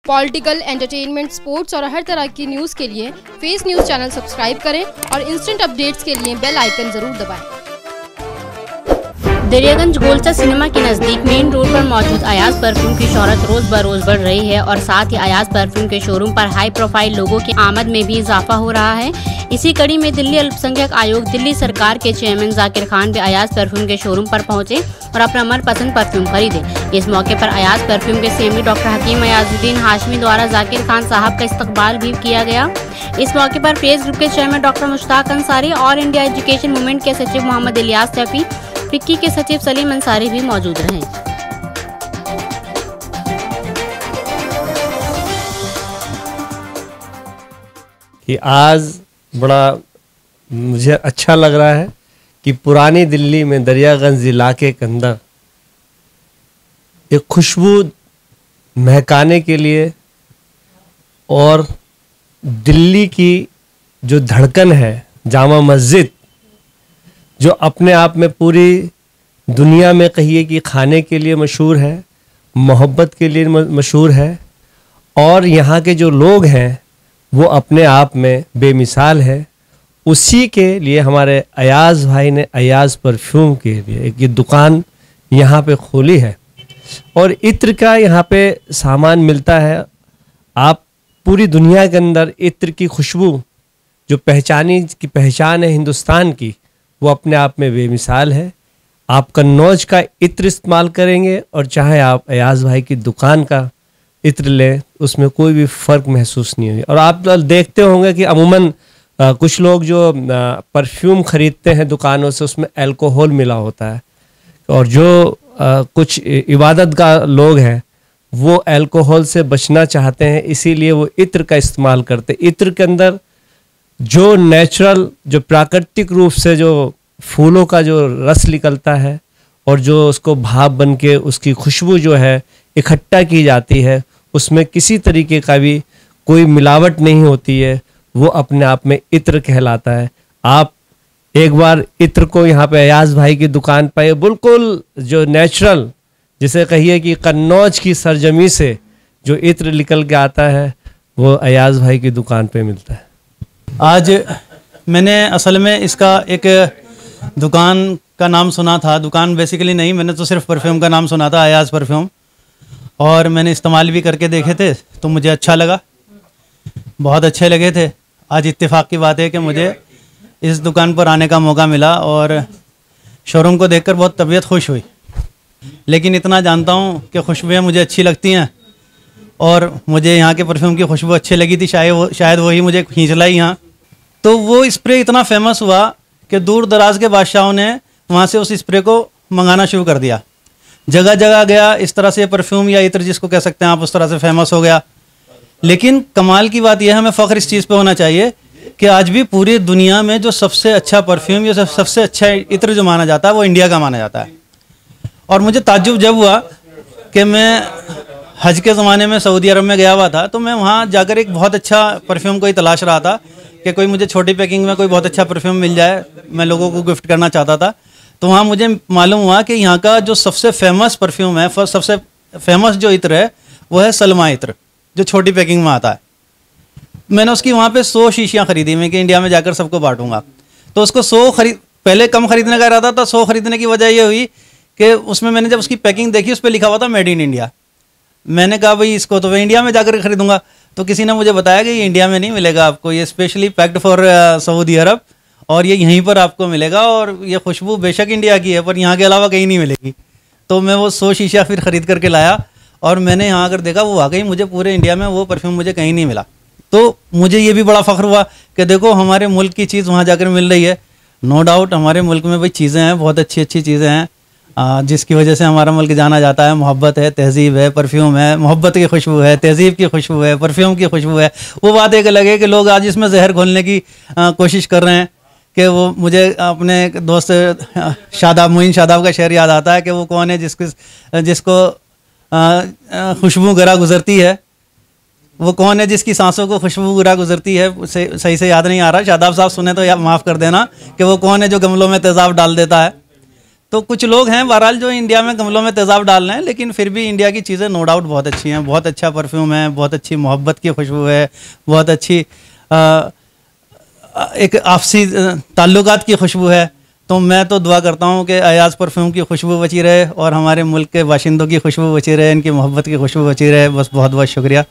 Political, entertainment, sports और हर तरह की न्यूज़ के लिए फेस न्यूज़ चैनल सब्सक्राइब करें और इंस्टेंट अपडेट्स के लिए बेल आइकन जरूर दबाएं। दरियागंज गोलचा सिनेमा के नज़दीक मेन रोड पर मौजूद अयाज परफ्यूम की शोहरत रोज बरोज बढ़ रही है और साथ ही अयाज परफ्यूम के शोरूम पर हाई प्रोफाइल लोगों की आमद में भी इजाफा हो रहा है। इसी कड़ी में दिल्ली अल्पसंख्यक आयोग दिल्ली सरकार के चेयरमैन जाकिर खान भी अयाज परफ्यूम के शोरूम पर पहुंचे और अपना मनपसंद परफ्यूम खरीदे। इस मौके पर अयाज परफ्यूम के सीएमडी डॉक्टर हकीम अयाजुद्दीन हाशमी द्वारा जाकिर खान साहब का इस्तकबाल भी किया गया। इस मौके पर प्रेस ग्रुप के चेयरमैन डॉक्टर मुश्ताक अंसारी और इंडिया एजुकेशन मूवमेंट के सचिव मोहम्मद इलियास शफी, फिक्की के सचिव सलीम अंसारी भी मौजूद रहे। कि आज बड़ा मुझे अच्छा लग रहा है कि पुरानी दिल्ली में दरियागंज इलाके के अंदर एक खुशबू महकाने के लिए और दिल्ली की जो धड़कन है जामा मस्जिद, जो अपने आप में पूरी दुनिया में कहिए कि खाने के लिए मशहूर है, मोहब्बत के लिए मशहूर है और यहाँ के जो लोग हैं वो अपने आप में बेमिसाल है। उसी के लिए हमारे अयाज भाई ने अयाज परफ्यूम के लिए एक ये दुकान यहाँ पे खोली है और इत्र का यहाँ पे सामान मिलता है। आप पूरी दुनिया के अंदर इत्र की खुशबू जो पहचान है हिंदुस्तान की, वो अपने आप में बेमिसाल है। आप कन्नौज का इत्र इस्तेमाल करेंगे और चाहे आप अयाज भाई की दुकान का इत्र लें, उसमें कोई भी फ़र्क महसूस नहीं होगी। और आप देखते होंगे कि अमूमन कुछ लोग जो परफ्यूम ख़रीदते हैं दुकानों से, उसमें अल्कोहल मिला होता है और जो कुछ इबादतगाह लोग हैं वो अल्कोहल से बचना चाहते हैं, इसीलिए वो इत्र का इस्तेमाल करते हैं। इत्र के अंदर जो नेचुरल, जो प्राकृतिक रूप से जो फूलों का जो रस निकलता है और जो उसको भाप बन के उसकी खुशबू जो है इकट्ठा की जाती है, उसमें किसी तरीके का भी कोई मिलावट नहीं होती है, वो अपने आप में इत्र कहलाता है। आप एक बार इत्र को यहाँ पे अयाज भाई की दुकान पर बिल्कुल जो नेचुरल, जिसे कहिए कि कन्नौज की सरजमी से जो इत्र निकल के आता है, वो अयाज भाई की दुकान पे मिलता है। आज मैंने असल में इसका एक दुकान का नाम सुना था, दुकान बेसिकली नहीं, मैंने तो सिर्फ परफ्यूम का नाम सुना था, अयाज परफ्यूम, और मैंने इस्तेमाल भी करके देखे थे तो मुझे अच्छा लगा, बहुत अच्छे लगे थे। आज इत्तेफाक की बात है कि मुझे इस दुकान पर आने का मौका मिला और शोरूम को देखकर बहुत तबीयत खुश हुई। लेकिन इतना जानता हूँ कि खुशबुएँ मुझे अच्छी लगती हैं और मुझे यहाँ के परफ्यूम की खुशबू अच्छी लगी थी, शायद वही मुझे खींच लाई यहाँ। तो वो स्प्रे इतना फेमस हुआ कि दूर दराज के बादशाहों ने वहाँ से उस स्प्रे को मंगाना शुरू कर दिया। जगह जगह गया, इस तरह से परफ्यूम या इत्र जिसको कह सकते हैं आप, उस तरह से फेमस हो गया। लेकिन कमाल की बात यह है, हमें फ़ख्र इस चीज़ पे होना चाहिए कि आज भी पूरी दुनिया में जो सबसे अच्छा परफ्यूम या सबसे अच्छा इत्र जो माना जाता है वो इंडिया का माना जाता है। और मुझे ताज्जुब जब हुआ कि मैं हज के ज़माने में सऊदी अरब में गया हुआ था, तो मैं वहाँ जाकर एक बहुत अच्छा परफ्यूम को ही तलाश रहा था कि कोई मुझे छोटी पैकिंग में कोई बहुत अच्छा परफ्यूम मिल जाए, मैं लोगों को गिफ्ट करना चाहता था। तो वहाँ मुझे मालूम हुआ कि यहाँ का जो सबसे फेमस परफ्यूम है, सबसे फेमस जो इत्र है वो है सलमा इत्र, जो छोटी पैकिंग में आता है। मैंने उसकी वहाँ पे 100 शीशियाँ खरीदी, मैं कि इंडिया में जाकर सबको बांटूंगा। तो उसको 100 पहले कम खरीदने का इरादा था। 100 खरीदने की वजह ये हुई कि उसमें मैंने जब उसकी पैकिंग देखी, उस पर लिखा हुआ था मेड इन इंडिया। मैंने कहा भाई इसको तो मैं इंडिया में जाकर खरीदूंगा। तो किसी ने मुझे बताया कि ये इंडिया में नहीं मिलेगा आपको, ये स्पेशली पैक्ड फॉर सऊदी अरब और ये यहीं पर आपको मिलेगा और ये खुशबू बेशक इंडिया की है पर यहाँ के अलावा कहीं नहीं मिलेगी। तो मैं वो 100 शीशा फिर ख़रीद करके लाया और मैंने यहाँ अगर देखा, वो वाकई मुझे पूरे इंडिया में वो परफ्यूम मुझे कहीं नहीं मिला। तो मुझे ये भी बड़ा फ़ख्र हुआ कि देखो हमारे मुल्क की चीज़ वहाँ जाकर मिल रही है। नो डाउट हमारे मुल्क में भाई चीज़ें हैं, बहुत अच्छी अच्छी चीज़ें हैं जिसकी वजह से हमारा मुल्क जाना जाता है। मोहब्बत है, तहज़ीब है, परफ्यूम है, मोहब्बत की खुशबू है, तहज़ीब की खुशबू है, परफ्यूम की खुशबू है। वो बात एक अलग है कि लोग आज इसमें जहर घोलने की कोशिश कर रहे हैं। कि वो मुझे अपने दोस्त मोइन शादाब का शेर याद आता है कि वो कौन है जिसको खुशबू गरा गुजरती है, वो कौन है जिसकी सांसों को खुशबू गरा गुजरती है। सही से याद नहीं आ रहा, शादाब साहब सुने तो या माफ़ कर देना, कि वो कौन है जो गमलों में तेज़ाब डाल देता है। तो कुछ लोग हैं बहरहाल जो इंडिया में गमलों में तेज़ाब डाल रहे हैं, लेकिन फिर भी इंडिया की चीज़ें नो डाउट बहुत अच्छी हैं। बहुत अच्छा परफ्यूम है, बहुत अच्छी मोहब्बत की खुशबू है, बहुत अच्छी एक आपसी ताल्लुकात की खुशबू है। तो मैं तो दुआ करता हूँ कि अयाज़ परफ्यूम की खुशबू बची रहे और हमारे मुल्क के बाशिंदों की खुशबू बची रहे, इनकी मोहब्बत की खुशबू बची रहे। बस बहुत बहुत शुक्रिया।